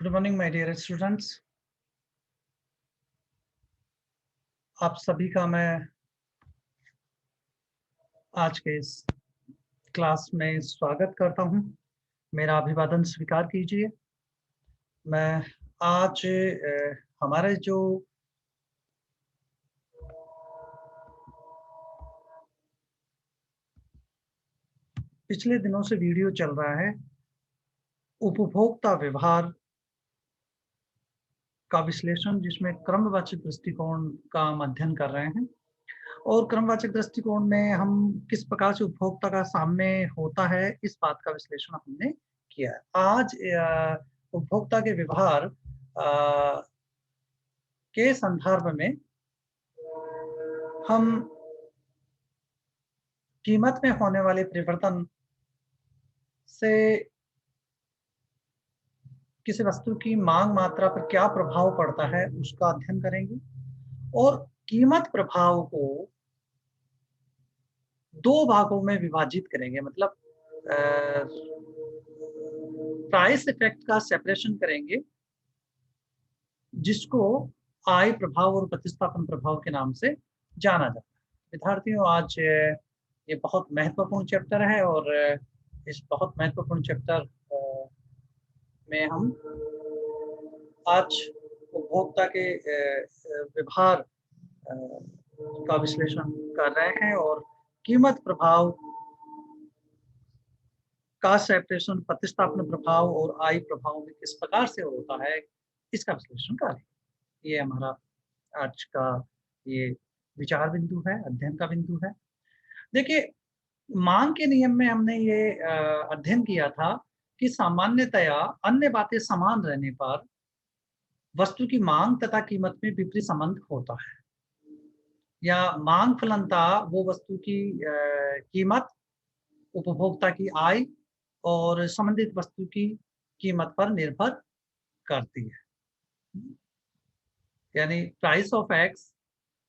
Good morning my dear students. आप सभी का मैं आज के इस क्लास में स्वागत करता हूं। मेरा अभिवादन स्वीकार कीजिए। मैं आज हमारे जो पिछले दिनों से वीडियो चल रहा है, उपभोक्ता व्यवहार का विश्लेषण, जिसमें क्रमवाचक दृष्टिकोण का हम अध्ययन कर रहे हैं। और क्रमवाचक दृष्टिकोण में हम किस प्रकार से उपभोक्ता का सामने होता है, इस बात का विश्लेषण हमने किया है। आज उपभोक्ता के व्यवहार के संदर्भ में हम कीमत में होने वाले परिवर्तन से किसी वस्तु की मांग मात्रा पर क्या प्रभाव पड़ता है, उसका अध्ययन करेंगे। और कीमत प्रभाव को दो भागों में विभाजित करेंगे, मतलब प्राइस इफेक्ट का सेपरेशन करेंगे, जिसको आय प्रभाव और प्रतिस्थापन प्रभाव के नाम से जाना जाता है। विद्यार्थियों, आज ये बहुत महत्वपूर्ण चैप्टर है और इस बहुत महत्वपूर्ण चैप्टर में हम आज उपभोक्ता के व्यवहार का विश्लेषण कर रहे हैं और कीमत प्रभाव का सेपरेशन प्रतिस्थापन प्रभाव और आय प्रभाव में किस प्रकार से होता है, इसका विश्लेषण करेंगे। ये हमारा आज का ये विचार बिंदु है, अध्ययन का बिंदु है। देखिए, मांग के नियम में हमने ये अध्ययन किया था कि सामान्यतया अन्य बातें समान रहने पर वस्तु की मांग तथा कीमत में विपरीत संबंध होता है, या मांग फलनता वो वस्तु की कीमत, उपभोक्ता की आय और संबंधित वस्तु की कीमत पर निर्भर करती है। यानी price of x,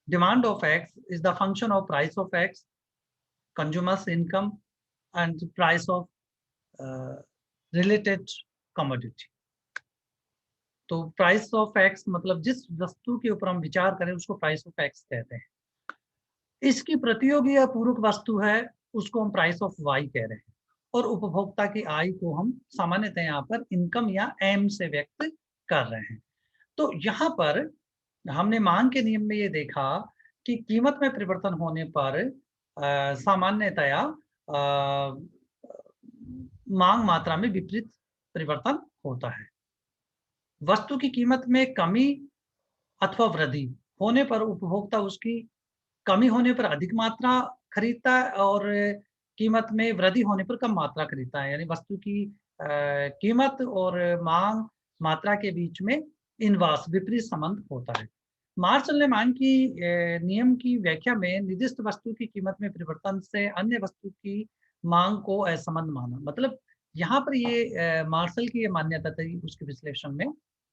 demand of x is the function of price of x, consumers income and price of related commodity. तो प्राइस ऑफ एक्स मतलब जिस वस्तु के ऊपर हम विचार करें उसको प्राइस ऑफ एक्स कहते हैं। इसकी प्रतियोगी या पूरक वस्तु है, उसको हम प्राइस ऑफ वाई कह रहे हैं। और उपभोक्ता की आय को हम सामान्यतः यहाँ पर इनकम या एम से व्यक्त कर रहे हैं। तो यहाँ पर हमने मांग के नियम में ये देखा कि कीमत में परिवर्तन होने पर सामान्यतया मांग मात्रा में विपरीत परिवर्तन होता है। वस्तु की कीमत में कमी अथवा वृद्धि होने पर उपभोक्ता उसकी कमी होने पर अधिक मात्रा खरीदता है और कीमत में वृद्धि होने पर कम मात्रा खरीदता है। यानी वस्तु की कीमत और मांग मात्रा के बीच में इनवर्स विपरीत संबंध होता है। मार्शल ने मांग की नियम की व्याख्या में निर्दिष्ट वस्तु की कीमत में परिवर्तन से अन्य वस्तु की मांग को असंबद्ध माना। मतलब यहाँ पर ये मार्शल की ये मान्यता थी उसके विश्लेषण में,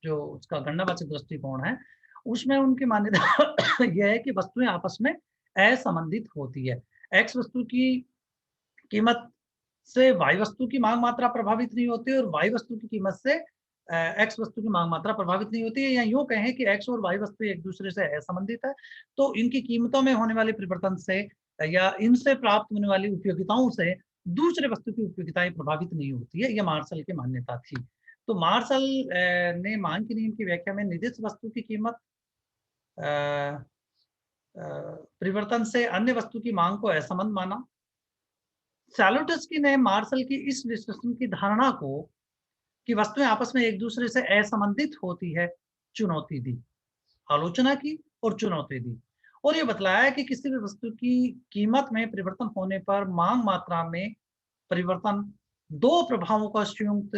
जो उसका गणनावाचक दृष्टिकोण है, उसमें उनकी मान्यता यह है कि वस्तुएं आपस में असंबंधित होती है। एक्स वस्तु की कीमत से वाई वस्तु की मांग मात्रा प्रभावित नहीं होती और वाई वस्तु की कीमत से एक्स वस्तु की मांग मात्रा प्रभावित नहीं होती है। या यूँ कहें कि एक्स और वाई वस्तु एक दूसरे से असंबंधित है, तो इनकी कीमतों में होने वाले परिवर्तन से या इनसे प्राप्त होने वाली उपयोगिताओं से दूसरे वस्तु की उपयोगिताएं प्रभावित नहीं होती है। यह मार्शल की मान्यता थी। तो मार्शल ने मांग के नियम की व्याख्या में निर्दिष्ट वस्तु की कीमत परिवर्तन से अन्य वस्तु की मांग को असंबद्ध माना। सैलुटस्की ने मार्शल की इस विश्लेषण की धारणा को कि वस्तुएं आपस में एक दूसरे से असंबंधित होती है चुनौती दी, आलोचना की और चुनौती दी, और ये बतलाया कि किसी भी वस्तु की कीमत में परिवर्तन होने पर मांग मात्रा में परिवर्तन दो प्रभावों का संयुक्त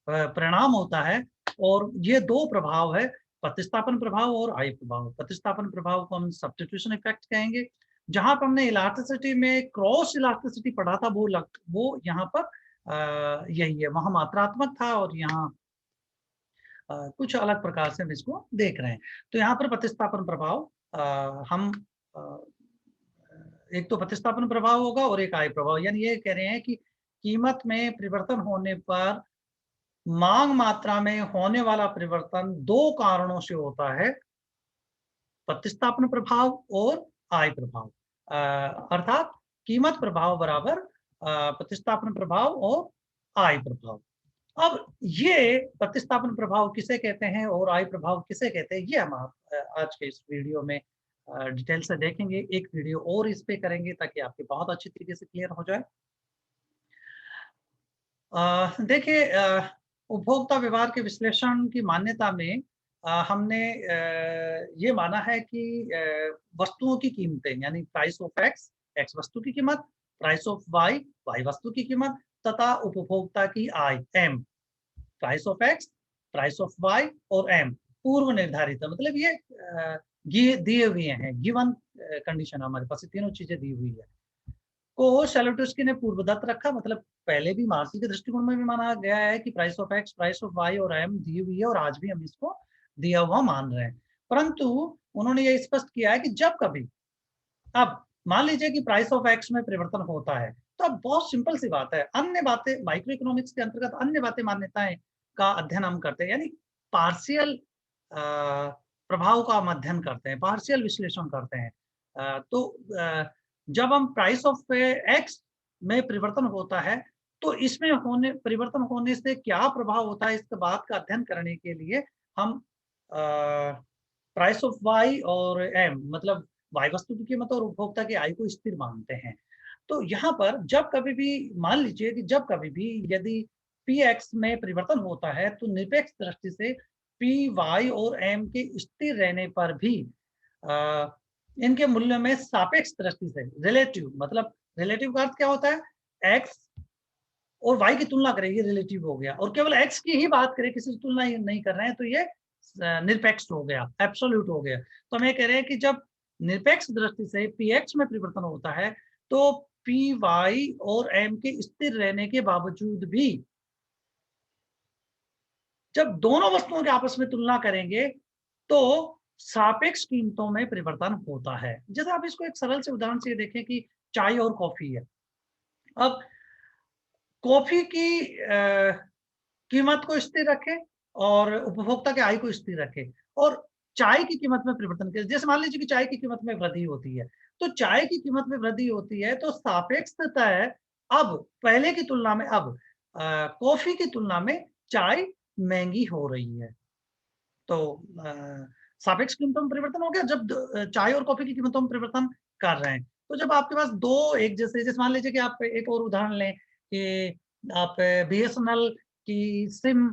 परिणाम होता है। और ये दो प्रभाव है, प्रतिस्थापन प्रभाव और आय प्रभाव। प्रतिस्थापन प्रभाव को हम सब्स्टिट्यूशन इफेक्ट कहेंगे। जहां पर हमने इलास्टिसिटी में क्रॉस इलास्टिसिटी पढ़ा था, वो यहाँ पर यही है, वहां मात्रात्मक था और यहाँ कुछ अलग प्रकार से हम इसको देख रहे हैं। तो यहाँ पर प्रतिस्थापन प्रभाव हम एक तो प्रतिस्थापन प्रभाव होगा और एक आय प्रभाव। यानी ये कह रहे हैं कि कीमत में परिवर्तन होने पर मांग मात्रा में होने वाला परिवर्तन दो कारणों से होता है, प्रतिस्थापन प्रभाव और आय प्रभाव। अर्थात कीमत प्रभाव बराबर प्रतिस्थापन प्रभाव और आय प्रभाव। अब ये प्रतिस्थापन प्रभाव किसे कहते हैं और आय प्रभाव किसे कहते हैं, ये हम आज के इस वीडियो में डिटेल से देखेंगे। एक वीडियो और इस पे करेंगे ताकि आपके बहुत अच्छी तरीके से क्लियर हो जाए। देखिए, उपभोक्ता व्यवहार के विश्लेषण की मान्यता में हमने ये माना है कि वस्तुओं की कीमतें यानी प्राइस ऑफ एक्स, एक्स वस्तु की कीमत, प्राइस ऑफ वाई, वाई वस्तु की कीमत तथा उपभोक्ता की आय, M, price of X, price of Y और एम पूर्व निर्धारित है। मतलब ये दिए हुए हैं, गिवन कंडीशन हमारे पास ये तीनों चीजें दी हुई है। को सेलोटोस्की ने पूर्वदत्त रखा, मतलब पहले भी मार्क्सी के दृष्टिकोण में भी माना गया है कि price of X, price of Y और एम दी हुई है और आज भी हम इसको दिया हुआ मान रहे हैं। परंतु उन्होंने ये स्पष्ट किया है कि जब कभी, अब मान लीजिए कि प्राइस ऑफ एक्स में परिवर्तन होता है, तो अब बहुत सिंपल सी बात है, अन्य बातें माइक्रो इकोनॉमिक्स के अंतर्गत अन्य बातें मान्यताएं का अध्ययन हम करते हैं, यानी पार्शियल प्रभाव का हम अध्ययन करते हैं, पार्शियल विश्लेषण करते हैं। जब हम प्राइस ऑफ एक्स में परिवर्तन होता है, तो इसमें होने परिवर्तन होने से क्या प्रभाव होता है, इसके बात का अध्ययन करने के लिए हम प्राइस ऑफ वाई और एम, मतलब वाई वस्तु की कीमत और उपभोक्ता की आय को स्थिर मानते हैं। तो यहाँ पर जब कभी भी मान लीजिए कि जब कभी भी यदि पी एक्स में परिवर्तन होता है, तो निरपेक्ष दृष्टि से पी वाई और एम के स्थिर रहने पर भी इनके मूल्य में सापेक्ष दृष्टि से रिलेटिव, मतलब रिलेटिव का अर्थ क्या होता है, एक्स और वाई की तुलना करें, ये रिलेटिव हो गया, और केवल एक्स की ही बात करें, किसी से तुलना नहीं कर रहे हैं, तो ये निरपेक्ष हो गया, एब्सोल्यूट हो गया। तो हम ये कह रहे हैं कि जब निरपेक्ष दृष्टि से पी एक्स में परिवर्तन होता है, तो पी वाई और एम के स्थिर रहने के बावजूद भी जब दोनों वस्तुओं की आपस में तुलना करेंगे, तो सापेक्ष कीमतों में परिवर्तन होता है। जैसे आप इसको एक सरल से उदाहरण से देखें कि चाय और कॉफी है। अब कॉफी की कीमत को स्थिर रखें और उपभोक्ता की आय को स्थिर रखें, और चाय की कीमत में परिवर्तन करें। जैसे मान लीजिए कि चाय की कीमत में वृद्धि होती है, तो चाय की कीमत में वृद्धि होती है, तो सापेक्षता है, अब पहले की तुलना में अब कॉफी की तुलना में चाय महंगी हो रही है। तो सापेक्ष कीमतों में परिवर्तन हो गया जब चाय और कॉफी की कीमतों में परिवर्तन कर रहे हैं। तो जब आपके पास दो एक जैसे मान लीजिए कि आप एक और उदाहरण लें कि आप बीएसएनएल की सिम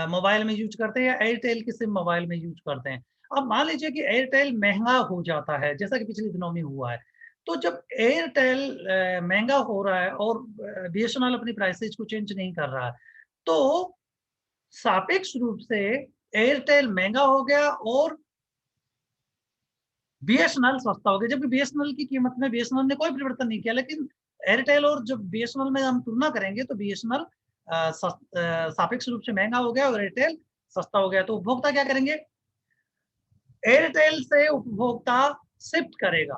मोबाइल में यूज करते हैं या एयरटेल की सिम मोबाइल में यूज करते हैं। अब मान लीजिए कि एयरटेल महंगा हो जाता है, जैसा कि पिछले दिनों में हुआ है। तो जब एयरटेल महंगा हो रहा है और बीएसएनएल अपनी प्राइसेज को चेंज नहीं कर रहा है, तो सापेक्ष रूप से एयरटेल महंगा हो गया और बीएसएनएल सस्ता हो गया, जबकि बीएसएनएल की कीमत में बीएसएनएल ने कोई परिवर्तन नहीं किया, लेकिन एयरटेल और जब बीएसएनएल में हम तुलना करेंगे तो बीएसएनएल सापेक्ष रूप से महंगा हो गया और एयरटेल सस्ता हो गया। तो उपभोक्ता क्या करेंगे, एयरटेल से उपभोक्ता शिफ्ट करेगा,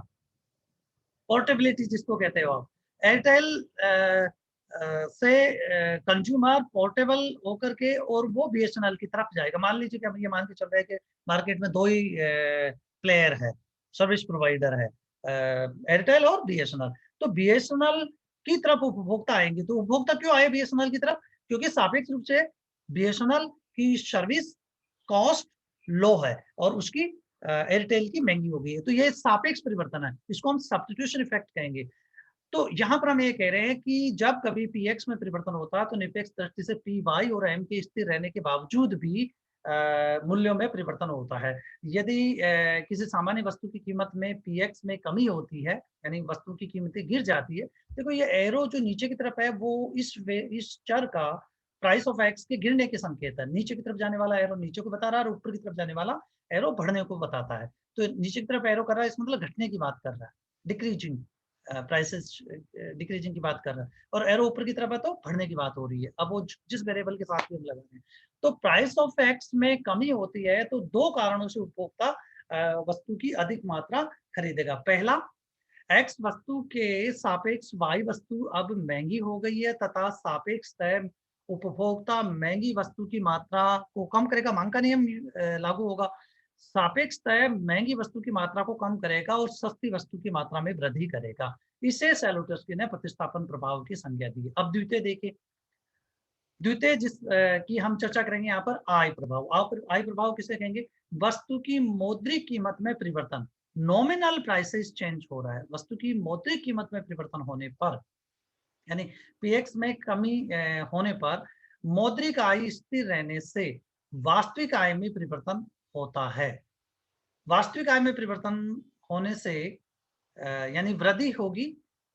पोर्टेबिलिटी जिसको कहते हो आप। एयरटेल से कंज्यूमर पोर्टेबल होकर के और वो बीएसएनएल की तरफ जाएगा। मान लीजिए कि हम ये मान के चल रहे हैं कि मार्केट में दो ही प्लेयर है, सर्विस प्रोवाइडर है, एयरटेल और बीएसएनएल। तो बीएसएनएल की तरफ उपभोक्ता आएंगे। तो उपभोक्ता क्यों आए बीएसएनएल की तरफ, क्योंकि सापेक्ष रूप से बीएसएनएल की सर्विस कॉस्ट लो है और उसकी एयरटेल की महंगी हो गई है। तो ये सापेक्ष परिवर्तन है, इसको हम सब्स्टिट्यूशन इफेक्ट कहेंगे। तो यहाँ पर हम ये कह रहे हैं कि जब कभी पीएक्स में परिवर्तन होता है, तो निरपेक्ष दृष्टि से पी वाई और एम के स्थिर रहने के बावजूद भी मूल्यों में परिवर्तन होता है। यदि किसी सामान्य वस्तु की कीमत में पीएक्स में कमी होती है, यानी वस्तु की कीमतें गिर जाती है, देखो ये एरो जो नीचे की तरफ है वो इस चर का प्राइस ऑफ एक्स के गिरने के संकेत है। नीचे की तरफ जाने वाला एरो नीचे को बता रहा है और ऊपर की तरफ जाने वाला एरो बढ़ने को बताता है। तो नीचे की तरफ एरो कर रहा है, इसका मतलब घटने की बात कर रहा है, डिक्रीजिंग प्राइसेस डिक्रीजिंग की बात कर रहा है, और एरो ऊपर की तरफ है तो बढ़ने की बात हो रही है। अब वो जिस वेरिएबल के साथ भी हम लगा रहे हैं, तो प्राइस ऑफ एक्स में कमी होती है तो दो कारणों से उपभोक्ता वस्तु की अधिक मात्रा खरीदेगा। पहला, एक्स वस्तु के सापेक्ष वाई वस्तु अब महंगी हो गई है तथा सापेक्ष उपभोक्ता महंगी वस्तु की मात्रा को कम करेगा, मांग का नियम लागू होगा। सापेक्षतः महंगी वस्तु की मात्रा को कम करेगा और सस्ती वस्तु की मात्रा में वृद्धि करेगा। इसे सैलुटस्की ने प्रतिस्थापन प्रभाव की संज्ञा दी। अब द्वितीय देखिए, द्वितीय की हम चर्चा करेंगे यहाँ पर आय प्रभाव। आय प्रभाव किसे कहेंगे? वस्तु की मौद्रिक कीमत में परिवर्तन, नॉमिनल प्राइसेस चेंज हो रहा है। वस्तु की मौद्रिक कीमत में परिवर्तन होने पर, यानी पीएक्स में कमी होने पर मौद्रिक आय स्थिर रहने से वास्तविक आय में परिवर्तन होता है। वास्तविक आय में परिवर्तन होने से यानी वृद्धि होगी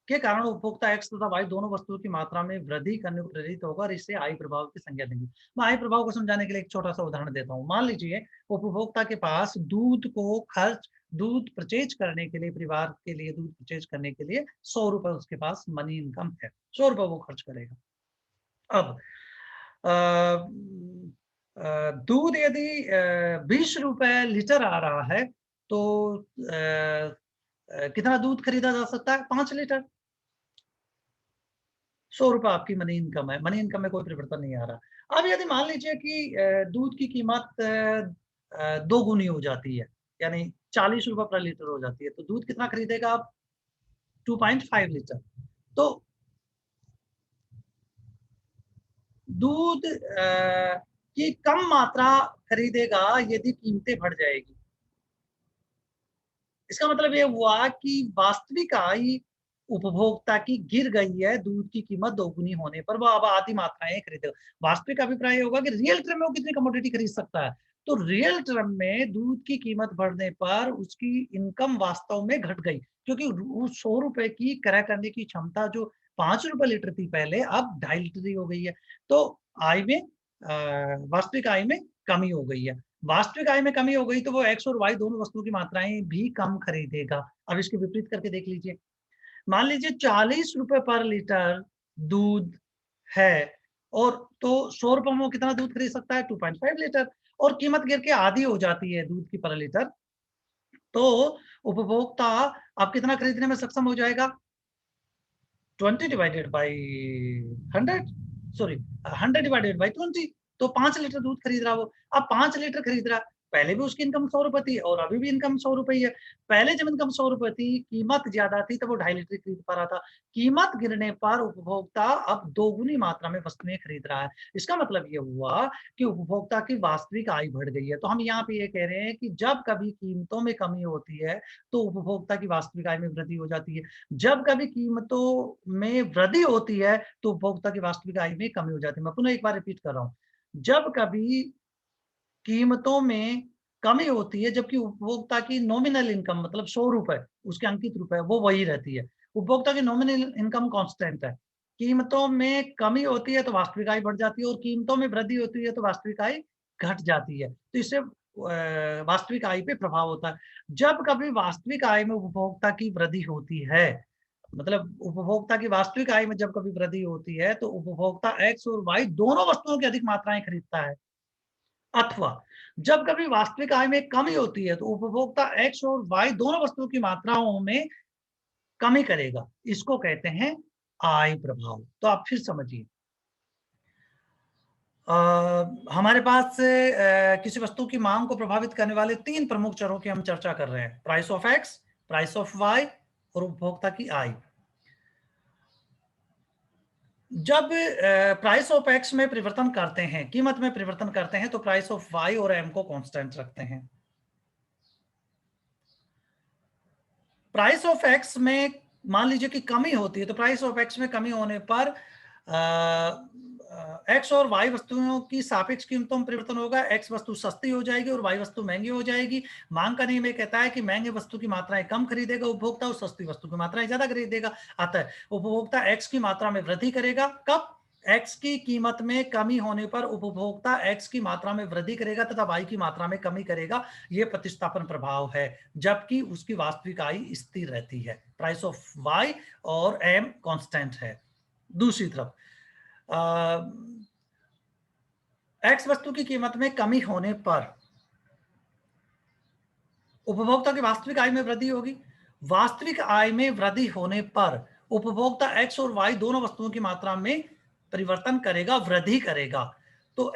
के कारण उपभोक्ता एक्स तथा वाई दोनों वस्तुओं की मात्रा में वृद्धि करने को प्रेरित होगा और इससे आय प्रभाव की संज्ञा देंगे। मैं आय प्रभाव को समझाने के लिए एक छोटा सा उदाहरण देता हूँ। मान लीजिए उपभोक्ता के पास दूध परचेज करने के लिए, परिवार के लिए दूध परचेज करने के लिए 100 रुपए उसके पास मनी इनकम है, 100 रुपए वो खर्च करेगा। अब दूध यदि 20 रुपए लीटर आ रहा है तो कितना दूध खरीदा जा सकता है? 5 लीटर। 100 रुपए आपकी मनी इनकम है, मनी इनकम में कोई परिवर्तन नहीं आ रहा। अब यदि मान लीजिए कि दूध की कीमत 2 गुनी हो जाती है, यानी 40 रुपए प्रति लीटर हो जाती है, तो दूध कितना खरीदेगा आप? 2.5 लीटर। तो दूध की कम मात्रा खरीदेगा यदि कीमतें बढ़ जाएगी। इसका मतलब ये हुआ कि वास्तविक आय उपभोक्ता की गिर गई है, दूध की कीमत दोगुनी होने पर वो अब आधी मात्राएं खरीदेगा। वास्तविक अभिप्राय होगा कि रियल टर्म में वो कितनी कमोडिटी खरीद सकता है। तो रियल टर्म में दूध की कीमत बढ़ने पर उसकी इनकम वास्तव में घट गई, क्योंकि 100 रुपए की क्रय करने की क्षमता जो 5 रुपए लीटर थी पहले, अब 2.5 लीटर ही हो गई है। तो आय में वास्तविक आय में कमी हो गई है। वास्तविक आय में कमी हो गई तो वो एक्स और वाई दोनों वस्तुओं की मात्राएं भी कम खरीदेगा। अब इसके विपरीत करके देख लीजिए। मान लीजिए 40 रुपए पर लीटर दूध है और तो 100 रुपए में वो कितना दूध खरीद सकता है? 2.5 लीटर। और कीमत गिर के आधी हो जाती है दूध की पर लीटर, तो उपभोक्ता अब कितना खरीदने में सक्षम हो जाएगा? 20 divided by 100, sorry 100 divided by 20, तो 5 लीटर दूध खरीद रहा वो। अब 5 लीटर खरीद रहा, पहले भी उसकी इनकम 100 रुपए थी और अभी भी इनकम 100 रुपए ही है। पहले जब इनकम 100 रुपए थी, कीमत ज्यादा थी, तब वो 2.5 लीटर खरीद पा रहा था। कीमत गिरने पर उपभोक्ता अब दोगुनी मात्रा में वस्तुएं खरीद रहा है। इसका मतलब ये हुआ कि उपभोक्ता की वास्तविक आय बढ़ गई है। तो हम यहाँ पे ये कह रहे हैं कि जब कभी कीमतों में कमी होती है तो उपभोक्ता की वास्तविक आय में वृद्धि हो जाती है। जब कभी कीमतों में वृद्धि होती है तो उपभोक्ता की वास्तविक आय में कमी हो जाती है। मैं पुनः एक बार रिपीट कर रहा हूँ। जब कभी कीमतों में कमी होती है, जबकि उपभोक्ता की नॉमिनल इनकम मतलब 100 रुपए, उसके अंकित रुपए वो वही रहती है। उपभोक्ता की नॉमिनल इनकम कांस्टेंट है। कीमतों में कमी होती है तो वास्तविक आय बढ़ जाती है और कीमतों में वृद्धि होती है तो वास्तविक आय घट जाती है। तो इससे वास्तविक आय पे प्रभाव होता है। जब कभी वास्तविक आय में उपभोक्ता की वृद्धि होती है, मतलब उपभोक्ता की वास्तविक आय में जब कभी वृद्धि होती है तो उपभोक्ता एक्स और वाई दोनों वस्तुओं की अधिक मात्राएं खरीदता है। अथवा जब कभी वास्तविक आय में कमी होती है तो उपभोक्ता एक्स और वाई दोनों वस्तुओं की मात्राओं में कमी करेगा। इसको कहते हैं आय प्रभाव। तो आप फिर समझिए, हमारे पास किसी वस्तु की मांग को प्रभावित करने वाले 3 प्रमुख चरों की हम चर्चा कर रहे हैं। Price of X, price of Y और उपभोक्ता की आय। जब प्राइस ऑफ एक्स में परिवर्तन करते हैं, कीमत में परिवर्तन करते हैं, तो प्राइस ऑफ वाई और एम को कांस्टेंट रखते हैं। प्राइस ऑफ एक्स में मान लीजिए कि कमी होती है, तो प्राइस ऑफ एक्स में कमी होने पर एक्स और वाई वस्तुओं की सापेक्ष कीमतों में परिवर्तन होगा। एक्स वस्तु सस्ती हो जाएगी और वाई वस्तु महंगी हो जाएगी। मांग का नियम ये कहता है कि महंगे वस्तु की मात्राएं कम खरीदेगा उपभोक्ता और सस्ती वस्तु की मात्राएं ज्यादा खरीदेगा। अतः उपभोक्ता एक्स की मात्रा में वृद्धि करेगा। कब? एक्स की कीमत में कमी होने पर उपभोक्ता एक्स की मात्रा में वृद्धि करेगा तथा वाई की मात्रा में कमी करेगा। यह प्रतिस्थापन प्रभाव है, जबकि उसकी वास्तविक आय स्थिर रहती है। प्राइस ऑफ वाई और एम कांस्टेंट है। दूसरी तरफ एक्स वस्तु की कीमत में कमी होने पर उपभोक्ता की वास्तविक आय में वृद्धि होगी। वास्तविक आय में वृद्धि होने पर उपभोक्ता एक्स और वाई दोनों वस्तुओं की मात्रा में परिवर्तन करेगा, वृद्धि करेगा। तो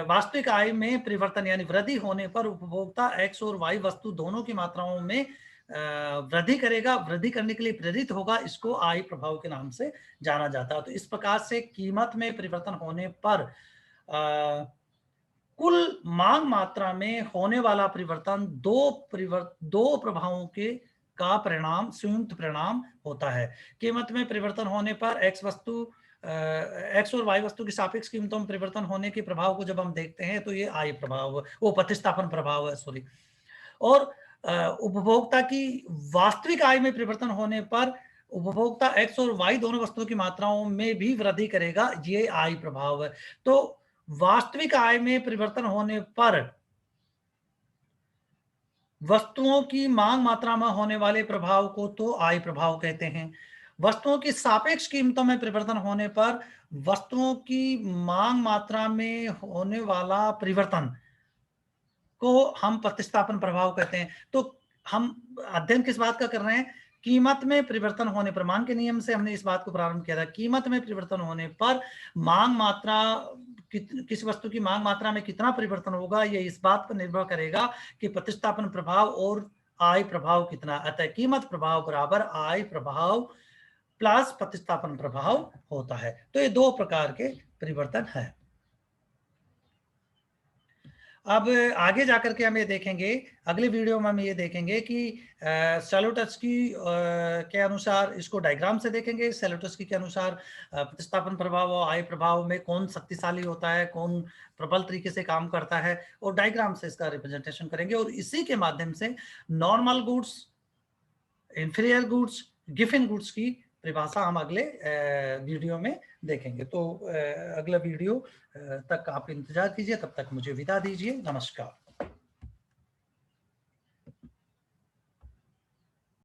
वास्तविक आय में परिवर्तन यानी वृद्धि होने पर उपभोक्ता X और Y वस्तु दोनों की मात्राओं में वृद्धि करेगा, वृद्धि करने के लिए प्रेरित होगा, इसको आय प्रभाव के नाम से जाना जाता है। तो इस प्रकार से कीमत में परिवर्तन होने पर कुल मांग मात्रा में होने वाला परिवर्तन दो प्रभावों के का परिणाम संयुक्त परिणाम होता है। कीमत में परिवर्तन होने पर एक्स और वाई वस्तु की सापेक्ष कीमतों में परिवर्तन होने के प्रभाव को जब हम देखते हैं तो ये आय प्रभाव, वो प्रतिस्थापन प्रभाव है, सॉरी। और उपभोक्ता की वास्तविक आय में परिवर्तन होने पर उपभोक्ता एक्स और वाई दोनों वस्तुओं की मात्राओं में भी वृद्धि करेगा, ये आय प्रभाव है। तो वास्तविक आय में परिवर्तन होने पर वस्तुओं की मांग मात्रा में होने वाले प्रभाव को तो आय प्रभाव कहते हैं। वस्तुओं की सापेक्ष कीमतों में परिवर्तन होने पर वस्तुओं की मांग मात्रा में होने वाला परिवर्तन को हम प्रतिस्थापन प्रभाव कहते हैं। तो हम अध्ययन किस बात का कर रहे हैं? कीमत में परिवर्तन होने पर, मान के नियम से हमने इस बात को प्रारंभ किया था। कीमत में परिवर्तन होने पर मांग मात्रा, किस वस्तु की मांग मात्रा में कितना परिवर्तन होगा, ये इस बात पर निर्भर करेगा कि प्रतिस्थापन प्रभाव और आय प्रभाव कितना। अतः कीमत प्रभाव बराबर आय प्रभाव प्लस प्रतिस्थापन प्रभाव होता है। तो ये दो प्रकार के परिवर्तन है। अब आगे जाकर के हम ये देखेंगे, अगले वीडियो में हम ये देखेंगे कि सैलुटस्की के अनुसार, इसको डायग्राम से देखेंगे, सैलुटस्की के अनुसार प्रतिस्थापन प्रभाव और आय प्रभाव में कौन शक्तिशाली होता है, कौन प्रबल तरीके से काम करता है, और डायग्राम से इसका रिप्रेजेंटेशन करेंगे। और इसी के माध्यम से normal goods, inferior goods, given goods की परिभाषा हम अगले वीडियो में देखेंगे। तो अगला वीडियो तक आप इंतजार कीजिए, तब तक मुझे विदा दीजिए। नमस्कार।